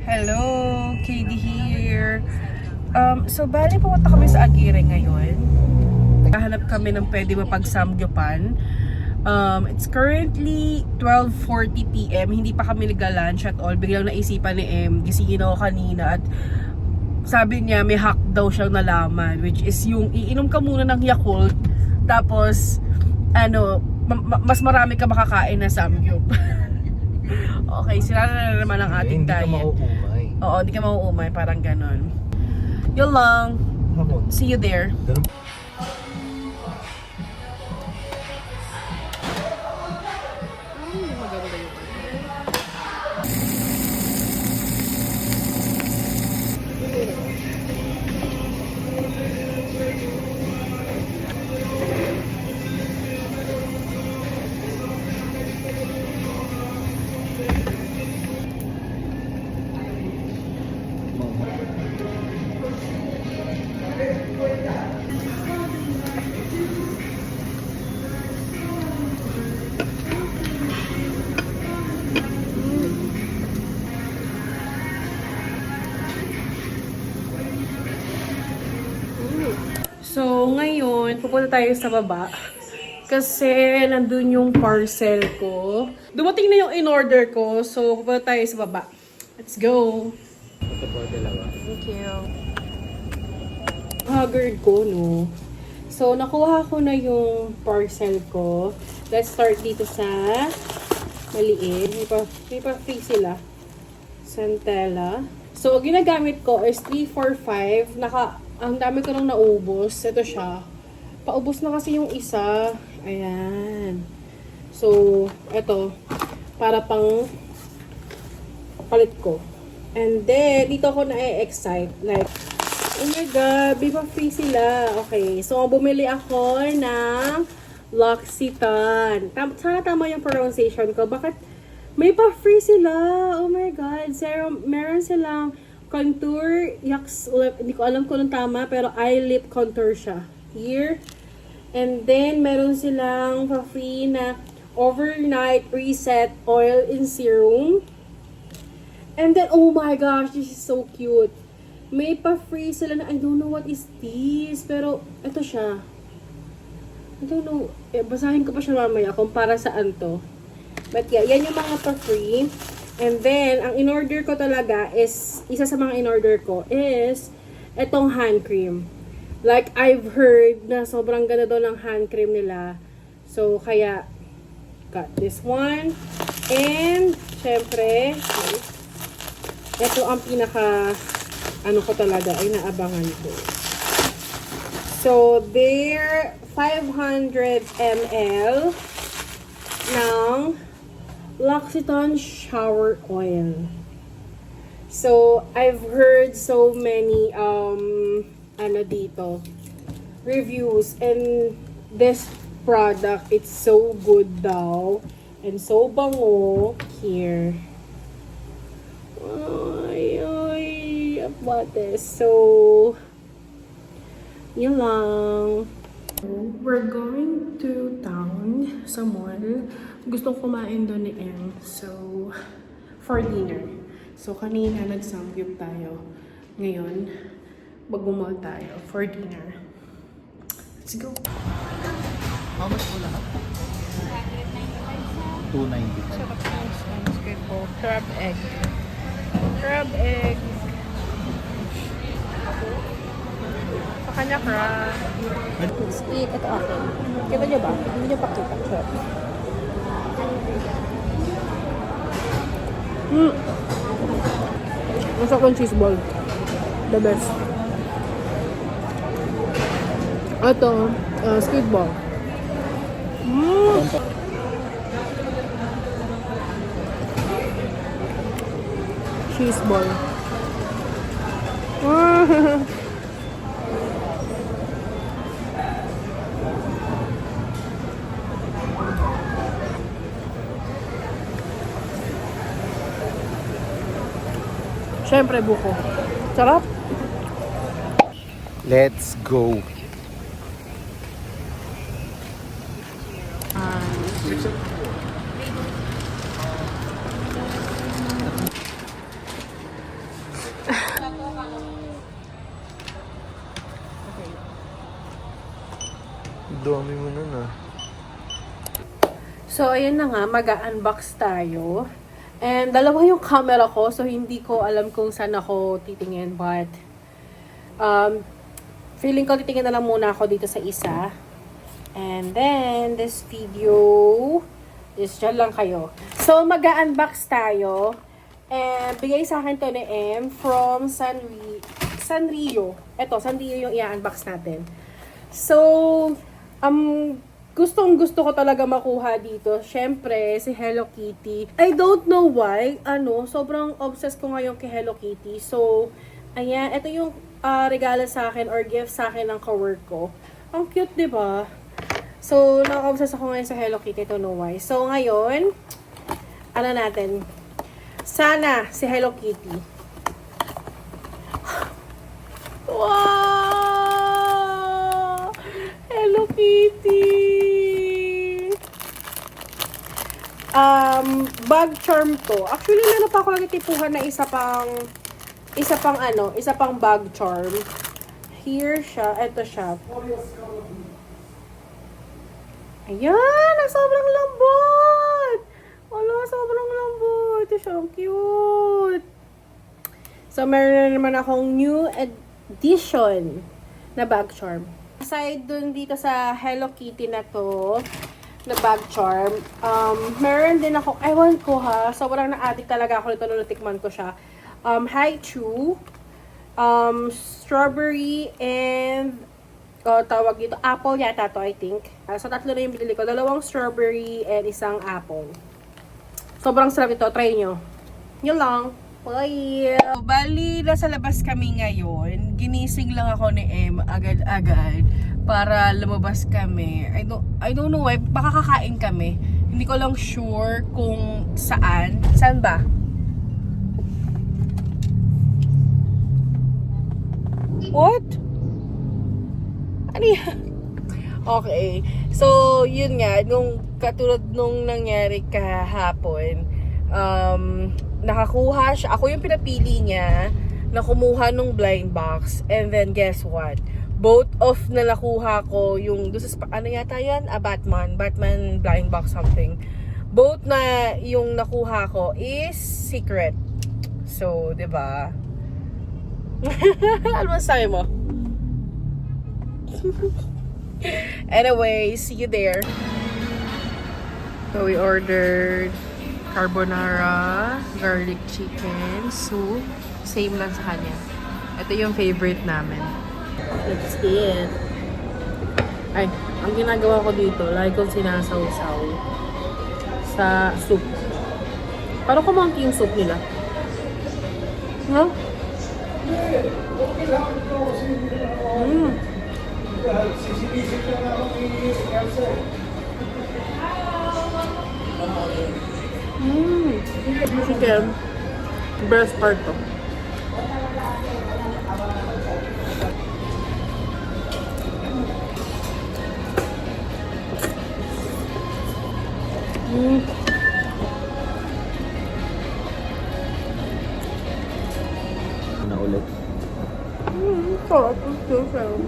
Hello, KD here. So bali pumunta kami sa Aguirre ngayon. Naghahanap kami ng pwede mapag-samgyupan. It's currently 12:40 PM. Hindi pa kami nag-lunch at all. Biglang naisipan ni M, gisingin ako kanina at sabi niya may hack daw siyang nalaman, which is yung iinom ka muna ng Yakult tapos mas marami ka makakain na samgyup. Okay, sila na naman ang ating diet. Hindi ka mauumay. Oo, hindi ka mauumay, parang ganon. Yun lang. See you there. So, ngayon, pupunta tayo sa baba. Kasi, nandun yung parcel ko. Dumating na yung in-order ko. So, pupunta tayo sa baba. Let's go! Ito po, dalawa. Thank you. Haggard ko, no? So, nakuha ko na yung parcel ko. Let's start dito sa maliit. May pa free sila. Centella. So, ginagamit ko is 345. Ang dami ko nang naubos. Ito siya. Paubos na kasi yung isa. Ayan. So, ito. Para pang palit ko. And then, dito ako na-excite. Like, oh my God, may pa-free sila. Okay. So, bumili ako ng L'Occitane. Sana tama yung pronunciation ko. Bakit may pa-free sila? Oh my God. Serum, meron silang contour, Yax lip, hindi ko alam kung anong tama, pero eye lip contour siya. Here. And then, meron silang pa-free na overnight reset oil in serum. And then, oh my gosh, this is so cute. May pa-free sila na, I don't know what is this, pero ito siya. I don't know, basahin ko pa siya mamaya kung para saan to. But yeah, yan yung mga pa-free. And then, ang in-order ko talaga is, isa sa mga in-order ko is, etong hand cream. Like, I've heard na sobrang ganda daw ng hand cream nila. So, kaya, got this one. And, syempre, ito ang pinaka, ko talaga, ay naabangan ko. So, they're 500 ml ng L'Occitane shower oil. So, I've heard so many, reviews. And this product, it's so good daw. And so bango. Here. Ay, what is? So, yun lang. We're going to town sa mall. Gustong kumain doon ni M. So, for dinner. So, kanina nag-samgyup tayo. Ngayon, mag-mall tayo for dinner. Let's go! How much po lahat? 290. Sarap ng squid ball. Crab egg. Crab egg. Sa kanya crab. Sweet, ito akin. Kita nyo ba? Hindi nyo pakita. Sure. Masarap yung cheese ball. The best. Ito, squid ball. Cheese ball. Siyempre, buko. Sarap. Let's go. dami mo nun ah. So, ayun na nga, mag-unbox tayo. And dalawa yung camera ko, so hindi ko alam kung saan ako titingin. But, feeling ko titingin na lang muna ako dito sa isa. And then, this video is dyan lang kayo. So, mag-unbox tayo. And bigay sa akin to ni M from Sanrio. Ito, Sanrio yung i-unbox natin. So, gustong-gusto ko talaga makuha dito. Syempre, si Hello Kitty. I don't know why, sobrang obsessed ko ngayon kay Hello Kitty. So, ayan, ito yung regalo sa akin or gift sa akin ng cowork ko. Ang cute, di ba? So, na-obsessed ako ngayon sa Hello Kitty. I don't know why. So, ngayon, natin? Sana si Hello Kitty. Wow! Hello Kitty! Bag charm to. Actually, meron pa ako nagtitipuhan na isa pang bag charm. Here siya. Ito siya. Ayan! Ang sobrang lambot! Wala, sobrang lambot. Ito siya. Ang cute. So, meron na naman akong new edition na bag charm. Aside dun dito sa Hello Kitty na to, na bag charm, meron din ako, ewan ko ha, sobrang na-addict talaga ako nito nung natikman ko siya. Hi-Chew, strawberry, and, tawag dito, apple yata to, I think. So, tatlo na yung binili ko. 2 strawberry and 1 apple. Sobrang sarap ito. Try nyo. Yun lang. Bye! So, bali, nasa labas kami ngayon. Ginising lang ako ni M agad-agad para lumabas kami. I don't know why. Baka kakain kami. Hindi ko lang sure kung saan. Saan ba? What? Ano yan? Okay. So, yun nga. Katulad nung nangyari kahapon, nakakuha siya. Ako yung pinapili niya na kumuha nung blind box. And then, guess what? Both of na nakuha ko yung, ano yata yan? Batman blind box something. Both na yung nakuha ko is secret. So, diba? Ano masabi mo? Anyway, see you there. So, we ordered carbonara, garlic chicken, soup. Same lang sa kanya. Ito yung favorite namin. Let's eat. Ay, ang ginagawa ko dito, lagi kong sinasaw-saw sa soup. Parang kumanti yung soup nila. No? Chicken. Best part to. Na ulit. Sarap ito, sarap.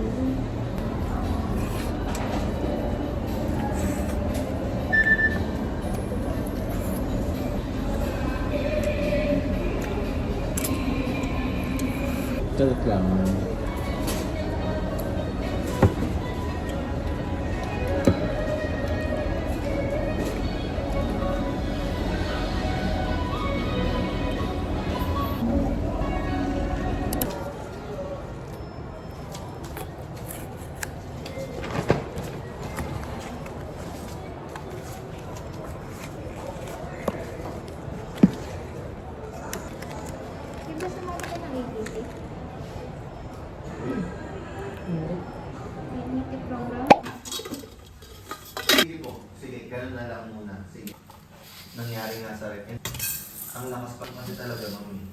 Talat lang. Sige po. Sige, ganun na lang muna. Sige. Nangyari nga sa rep. Ang lakas pa kasi talaga, mami.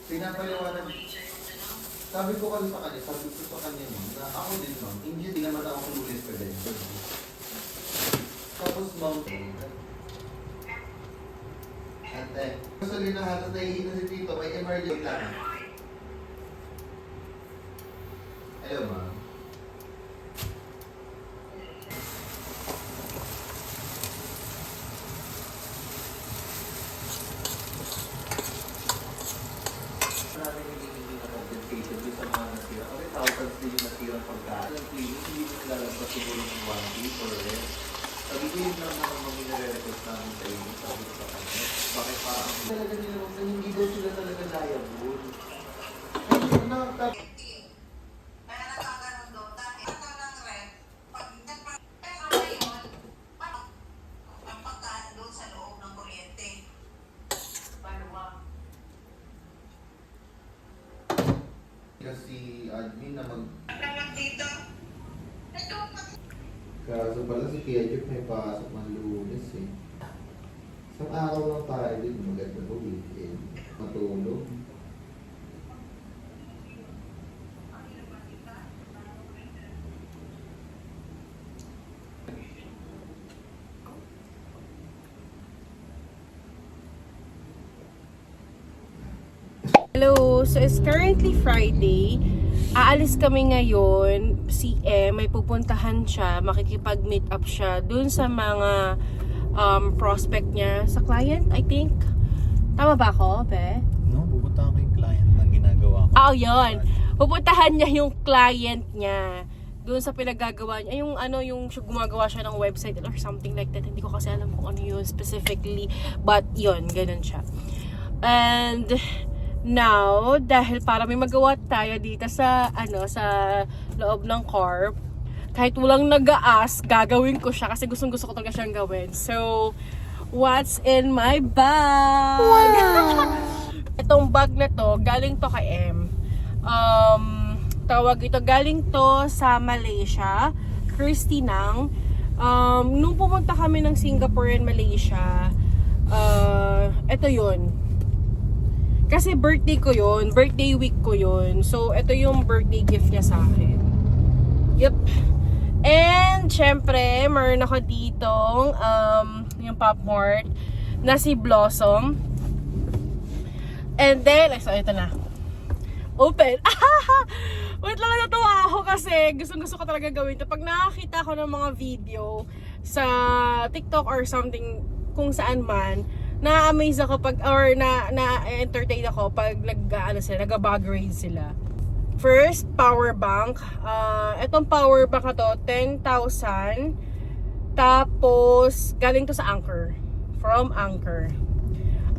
Pinapaliwanag. Sabi ko kasi sa kanya, sabi ko sa kanya ma'am, na ako din ma'am, hindi naman ako lulis ka din. Tapos ma'am, ate, kasali na halos nahihina si Tito, may emergency lang. Hello ma'am. Maraming hindi na compensation doon sa mga nasira. Kasi thousands din yung nasirang pagkain. Ang clinic, hindi mo nilalabas siguro ng 1 week or less. Sabi ko yun lang mga minire-request namin sa inyo. Sabi ko sa kanya, bakit parang talaga nila na hindi daw sila talaga liable. Ay, nakakap. Kaya nakakaroon doon, dahil ito ng rent, pag ngayon, ang pagkaan doon sa loob ng kuryente. Paano ba? Kasi admin na mag... Tawag dito. Ito, Kaso pala si Kuya Jeff may pasok ng Lunes eh. Isang araw lang tayo din, maganda po weekend. Matulog. Hello! So, it's currently Friday. Aalis kami ngayon. Si may pupuntahan siya. Makikipag-meet up siya dun sa mga prospect niya. Sa client, I think. Tama ba ako, be? No, pupunta ako yung client ng ginagawa ko. Oh, yun. Pupuntahan niya yung client niya. Doon sa pinagagawa niya. Yung yung gumagawa siya ng website or something like that. Hindi ko kasi alam kung ano yun specifically. But yun, ganun siya. And now, dahil para may magawa tayo dito sa sa loob ng car, kahit walang nag-aas, gagawin ko siya kasi gustong-gusto ko talaga siyang gawin. So, what's in my bag? Wow! Itong bag na to, galing to kay M. Tawag ito, galing to sa Malaysia, Christinang. Nung pumunta kami ng Singapore and Malaysia, ito yun. Kasi birthday ko yun, birthday week ko yun. So, ito yung birthday gift niya sa akin. Yep. And, syempre, meron ako ditong, yung Pop Mart, na si Blossom. And then, so, ito na. Open. Wait lang, natawa ako kasi gusto ko talaga gawin ito. Pag nakakita ko ng mga video sa TikTok or something, kung saan man, na-amaze ako pag, or na-entertain ako pag nag-bag raid sila. First, power bank. Itong power bank na to, 10,000. Tapos, galing to sa Anchor. From Anchor.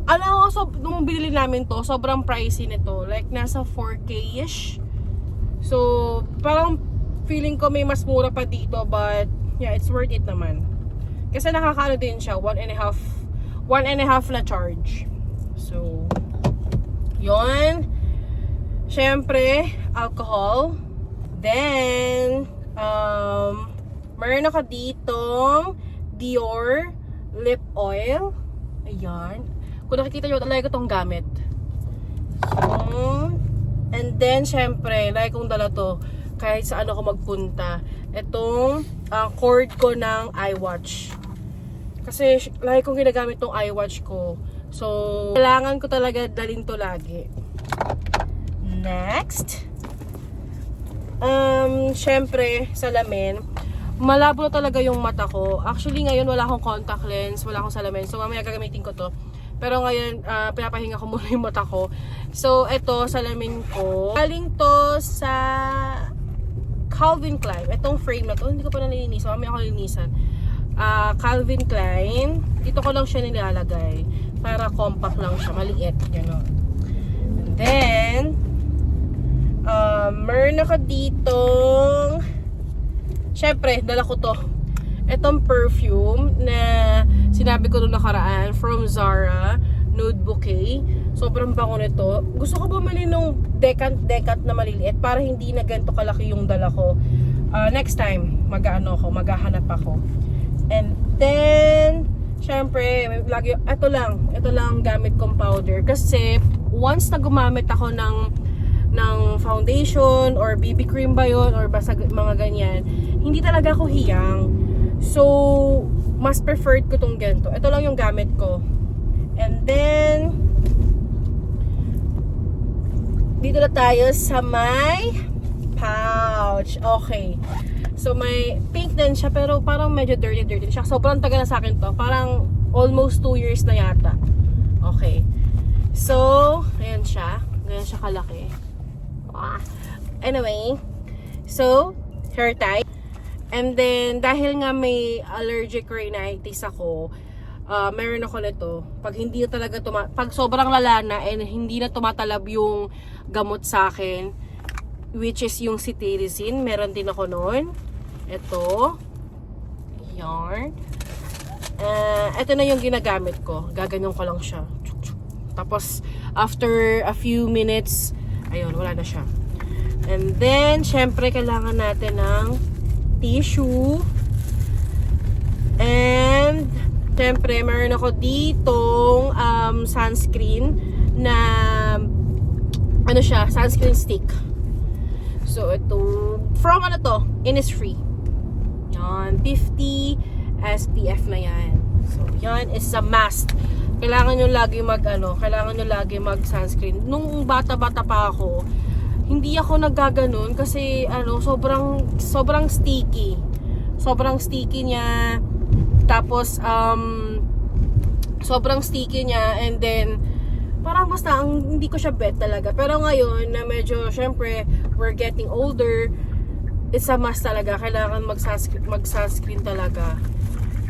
Alam ko, so, nung binili namin to, sobrang pricey nito. Like, nasa 4K-ish. So, parang feeling ko may mas mura pa dito, but, yeah, it's worth it naman. Kasi nakakaano din siya, 1.5 na charge. So, yun. Syempre, alcohol. Then, meron ako ditong Dior lip oil. Ayan. Kung nakikita nyo, lagi ko itong gamit. So, and then, syempre, lagi kong dala to kahit saan ako magpunta. Itong cord ko ng iWatch. Kasi lagi kong ginagamit tong iWatch ko. So, kailangan ko talaga dalhin to lagi. Next. Syempre, salamin. Malabo talaga yung mata ko. Actually, ngayon wala akong contact lens, wala akong salamin. So, mamaya gagamitin ko to. Pero ngayon, pinapahinga ko muna yung mata ko. So, ito, salamin ko. Galing to sa Calvin Klein. Itong frame na to, hindi ko pa nalilinis. So, mamaya ako linisan. Calvin Klein. Dito ko lang siya nilalagay. Para compact lang siya. Maliit. Gano'n. And then, meron ako ditong, syempre, dala ko to. Itong perfume na sinabi ko nung nakaraan from Zara, Nude Bouquet. Sobrang bango nito. Gusto ko bumili nung decant na maliliit para hindi na ganito kalaki yung dala ko. Next time, maghahanap ako. And then, syempre, lagi, ito lang gamit kong powder. Kasi, once na gumamit ako ng foundation or BB cream ba yun or basta mga ganyan, hindi talaga ako hiyang. So, mas preferred ko tong ganito. Ito lang yung gamit ko. And then, dito na tayo sa may pouch. Okay. So, may pink din siya, pero parang medyo dirty siya. Sobrang tagal na sa akin to. Parang almost 2 years na yata. Okay. So, ayan siya. Ganyan siya kalaki. Anyway, so, hair tie. And then, dahil nga may allergic rhinitis ako, meron ako nito. Pag hindi talaga pag sobrang lala na and hindi na tumatalab yung gamot sa akin, which is yung cetirizine, meron din ako noon. Ito. Yarn. Ito na yung ginagamit ko. Gaganyan ko lang siya. Tapos, after a few minutes, ayun, wala na siya. And then, syempre, kailangan natin ng tissue. And, syempre, meron ako ditong sunscreen na, ano siya, sunscreen stick. So, ito, from ano to? Innisfree. Yan, 50 SPF na yan. So, yan is a must. Kailangan nyo lagi mag sunscreen. Nung bata-bata pa ako, hindi ako naggaganon kasi sobrang sticky. Sobrang sticky niya. Tapos sobrang sticky niya, and then parang basta hindi ko siya bet talaga. Pero ngayon na medyo syempre we're getting older, it's a must talaga. Kailangan mag-sunscreen talaga.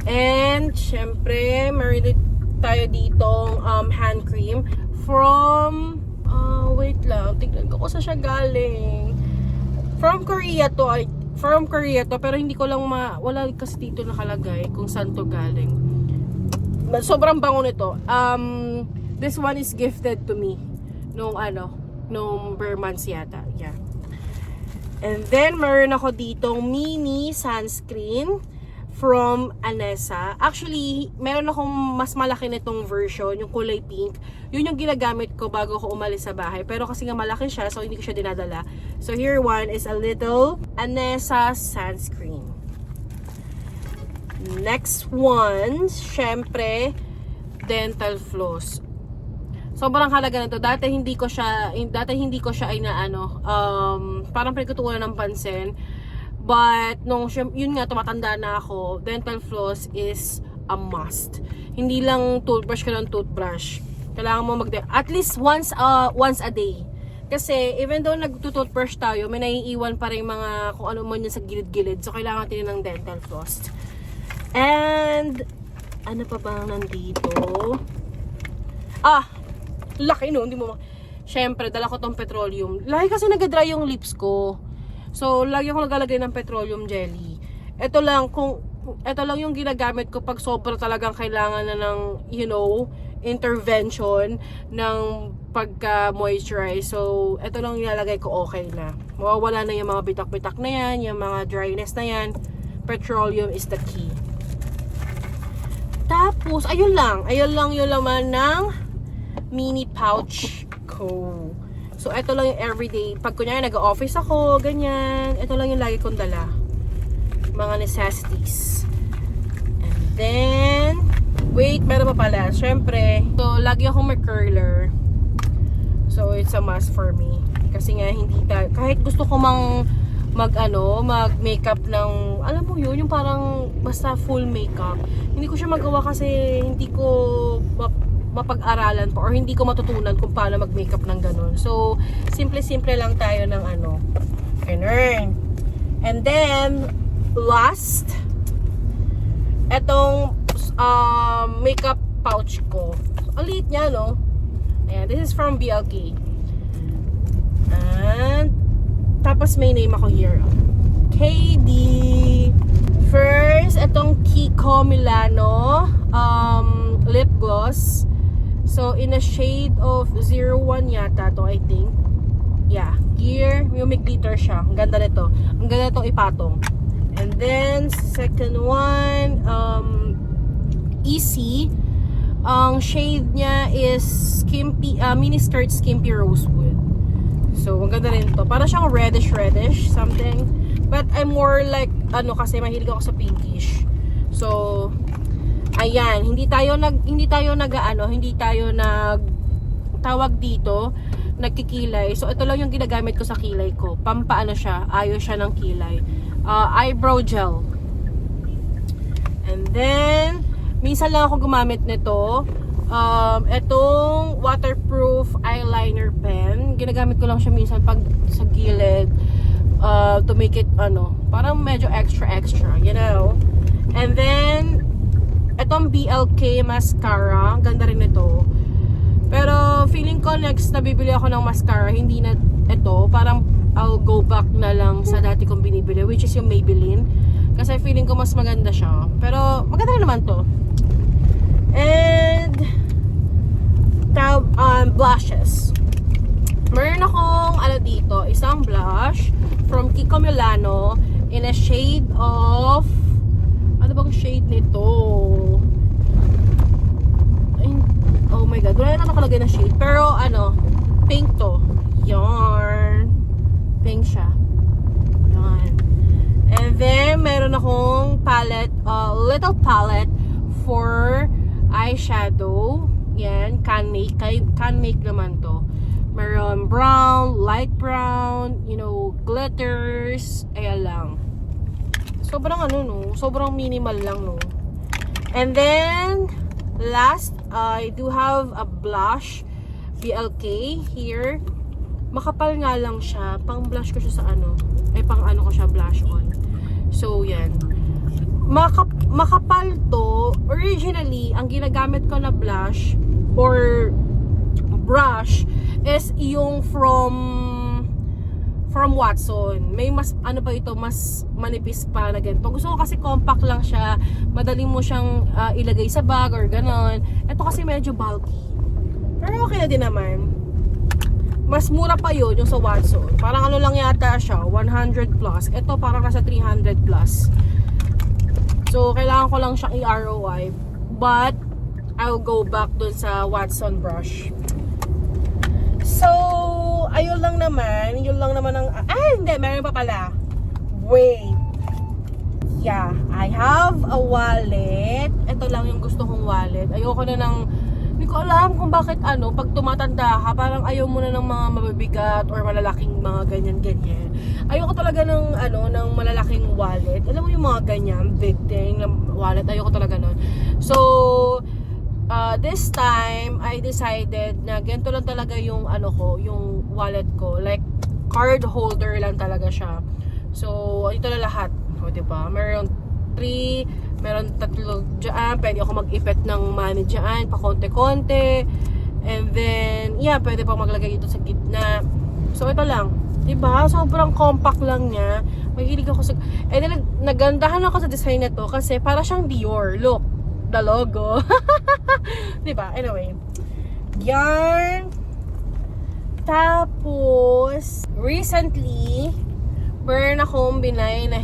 And syempre meron tayo ditong hand cream from wait lang, tignan ko kung saan siya galing. From Korea to, pero hindi ko lang wala kasi dito nakalagay kung saan to galing. Sobrang bango nito. This one is gifted to me nung Burmans yata. Yeah. And then meron ako ditong mini sunscreen from Anessa. Actually, meron akong mas malaki nitong version, yung kulay pink. Yun yung ginagamit ko bago ako umalis sa bahay. Pero kasi nga malaki siya, so hindi ko siya dinadala. So here one is a little Anessa sunscreen. Next one, syempre, dental floss. Sobrang halaga nito. Dati hindi ko siya parang pinagkutuunan ng pansin. But, yun nga, tumatanda na ako, dental floss is a must. Hindi lang toothbrush ka ng toothbrush. Kailangan mo at least once a day. Kasi, even though nag-toothbrush tayo, may naiiwan pa rin mga kung ano man yun sa gilid-gilid. So, kailangan natin ng dental floss. And, ano pa ba nandito? Laki no, hindi mo syempre, dala ko tong petroleum. Lagi kasi nag-dry yung lips ko. So, lagi ako naglalagay ng petroleum jelly. Ito lang yung ginagamit ko pag sobra talagang kailangan na ng, intervention ng pagka-moisturize. So, ito lang nilalagay ko, okay na. Mawawala na yung mga bitak-bitak na yan, yung mga dryness na yan. Petroleum is the key. Tapos, ayun lang yung laman ng mini pouch ko. So, ito lang yung everyday. Pag kunyari nag-office ako, ganyan. Ito lang yung lagi kong dala. Mga necessities. And then, wait, meron pa pala. Syempre, so, lagi akong may curler. So, it's a must for me. Kasi nga, kahit gusto ko mag-makeup ng, alam mo yun, yung parang basta full makeup. Hindi ko siya magawa kasi hindi ko mapag-aralan pa or hindi ko matutunan kung paano mag-makeup ng ganun. So, simple-simple lang tayo ng ganun. And then, last, etong makeup pouch ko. Ang liit niya, no? Ayan, this is from BLK. And, tapos may name ako here. KD. First, etong Kiko Milano lip gloss. So, in a shade of 01 yata to, I think. Yeah. Gear. Yung may glitter siya. Ang ganda nito. Ang ganda nito ipatong. And then, second one, Easy. Ang shade niya is skimpy, mini skirt skimpy rosewood. So, maganda rin to. Para siyang reddish something. But I'm more like, kasi mahilig ako sa pinkish. So, ayan, hindi tayo tawag dito, nagkikilay. So, ito lang yung ginagamit ko sa kilay ko. Pampaano siya, ayos siya ng kilay. Eyebrow gel. And then, minsan lang ako gumamit nito. Itong waterproof eyeliner pen. Ginagamit ko lang siya minsan pag sa gilid. To make it, parang medyo extra, you know. And then, itong BLK mascara. Ganda rin ito. Pero, feeling ko next na bibili ako ng mascara, hindi na ito. Parang, I'll go back na lang sa dati kong binibili, which is yung Maybelline. Kasi feeling ko mas maganda siya. Pero, maganda rin naman to. And, blushes. Meron akong, dito, isang blush from Kiko Milano in a shade of, ano bang shade nito? Oh my god, wala na nakalagay na shade. Pero pink to. Yarn. Pink siya. Yan. And then, meron akong palette, little palette for eyeshadow. Yan, can make naman to. Meron brown, light brown, glitters. Ayan lang. Sobrang sobrang minimal lang, no. And then, last, I do have a blush, BLK here. Makapal nga lang siya. Pang blush ko siya sa pang ko siya blush on. So, yan. Makapal to. Originally, ang ginagamit ko na blush or brush is yung from Watson. May mas, mas manipis pa na ganito. Gusto ko kasi compact lang siya. Madali mo siyang ilagay sa bag or ganon. Ito kasi medyo bulky. Pero okay na din naman. Mas mura pa yun yung sa Watson. Parang lang yata siya, 100 plus. Ito parang nasa 300 plus. So, kailangan ko lang siyang i-ROI. But, I'll go back dun sa Watson brush. So, ayun lang naman. Yun lang naman ang... hindi. Meron pa pala. Wait. Yeah. I have a wallet. Ito lang yung gusto kong wallet. Ayoko na ng... Hindi ko alam kung bakit pag tumatanda ka, parang ayaw mo na ng mga mabibigat or malalaking mga ganyan-ganyan. Ayoko talaga ng, ng malalaking wallet. Alam mo yung mga ganyan, big thing, wallet. Ayoko talaga nun. So, this time, I decided na ganito lang talaga yung yung wallet ko. Like, card holder lang talaga siya. So, ito na lahat. O, diba? Meron 3, meron 3 dyan. Pwede ako mag-ipet ng money dyan, pa konti-konti. And then, yeah, pwede pa maglagay dito sa gitna. So, ito lang. Diba? Sobrang compact lang niya. Mahilig ako sa... And then, nagandahan ako sa design na to kasi para siyang Dior. Look, the logo. Diba? Anyway. Yarn. Tapos, recently, meron akong binay na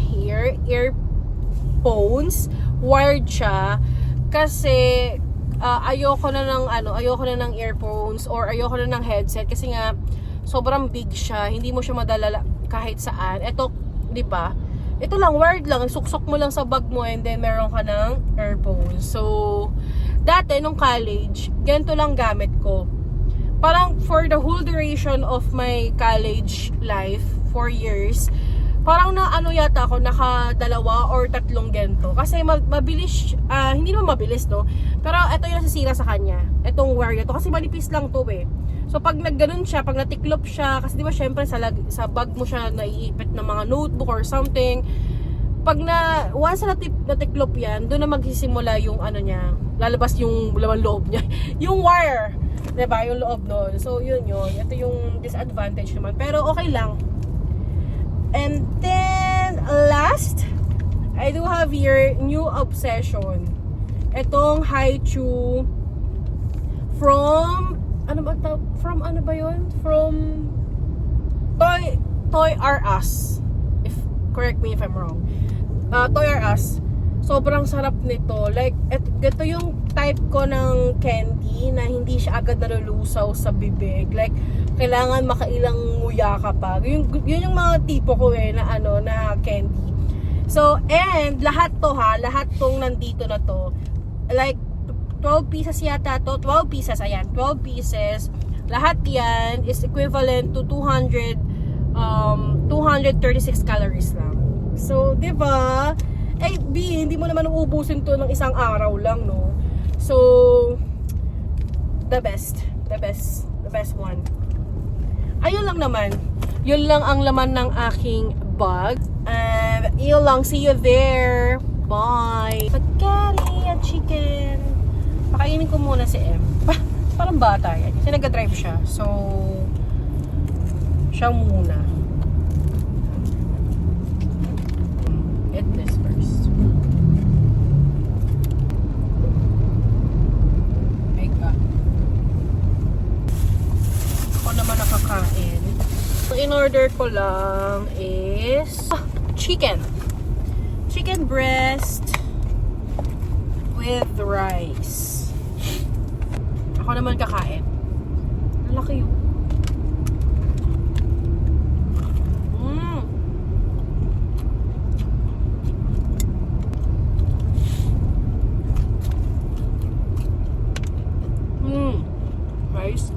earphones. Wired siya. Kasi, ayoko na ng earphones or ayoko na ng headset. Kasi nga, sobrang big siya. Hindi mo siya madala kahit saan. Ito, di ba? Ito lang, wired lang. Suksok mo lang sa bag mo and then meron ka ng earphones. So, dati, nung college, ganito lang gamit ko. Parang for the whole duration of my college life, 4 years, parang yata ako, naka 2 or 3 ganito. Kasi mabilis, hindi naman mabilis, no? Pero ito yung nasisira sa kanya. Itong wire ito. Kasi manipis lang to eh. So pag nagganon siya, pag natiklop siya, kasi di ba syempre sa bag mo siya naiipit ng mga notebook or something. Pag once na natiklop yan, doon na magsisimula yung niya, lalabas yung laman loob niya. Yung wire. Diba? Yung loob nun. So yun. Ito yung disadvantage naman. Pero okay lang. And then, last, I do have here new obsession. Itong Haichu from Toy R Us. Correct me if I'm wrong. Toy R Us. Sobrang sarap nito. Like, ito yung type ko ng candy na hindi siya agad nalulusaw sa bibig. Like, kailangan makailang nguya ka pa. Yun yung mga tipo ko na candy. So, and lahat tong nandito na to, like 12 pieces yata to, 12 pieces, ayan, 12 pieces. Lahat yan is equivalent to 236 calories lang. So, di ba? Hindi mo naman uubusin to ng isang araw lang, no? So, the best one. Ayun lang naman. Yun lang ang laman ng aking bag. And yun lang. See you there. Bye. Spaghetti at chicken. Pakainin ko muna si M. Parang bata yan. Kasi nag-drive siya. So, siya muna. Eat this first. Ako naman nakakain. Ang in-order ko lang is chicken breast with rice. Ako naman kakain. Ang laki yun. Rice.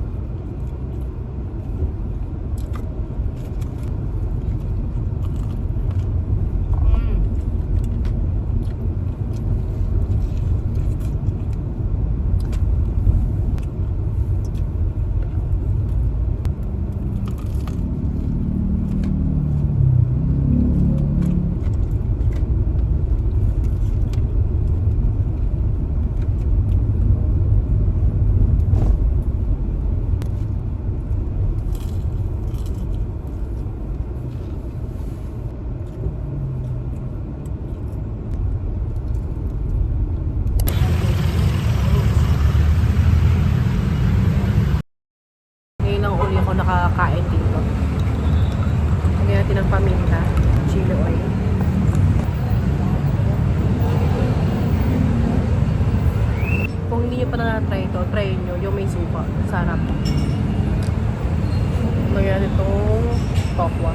Ngayon ang uli ako nakakain dito. Lagyan natin ng paminta, chili oil. Kung hindi nyo pa na-try ito, try nyo yung may suka. Sarap. Lagyan natin itong tokwa.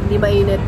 Hindi mainit.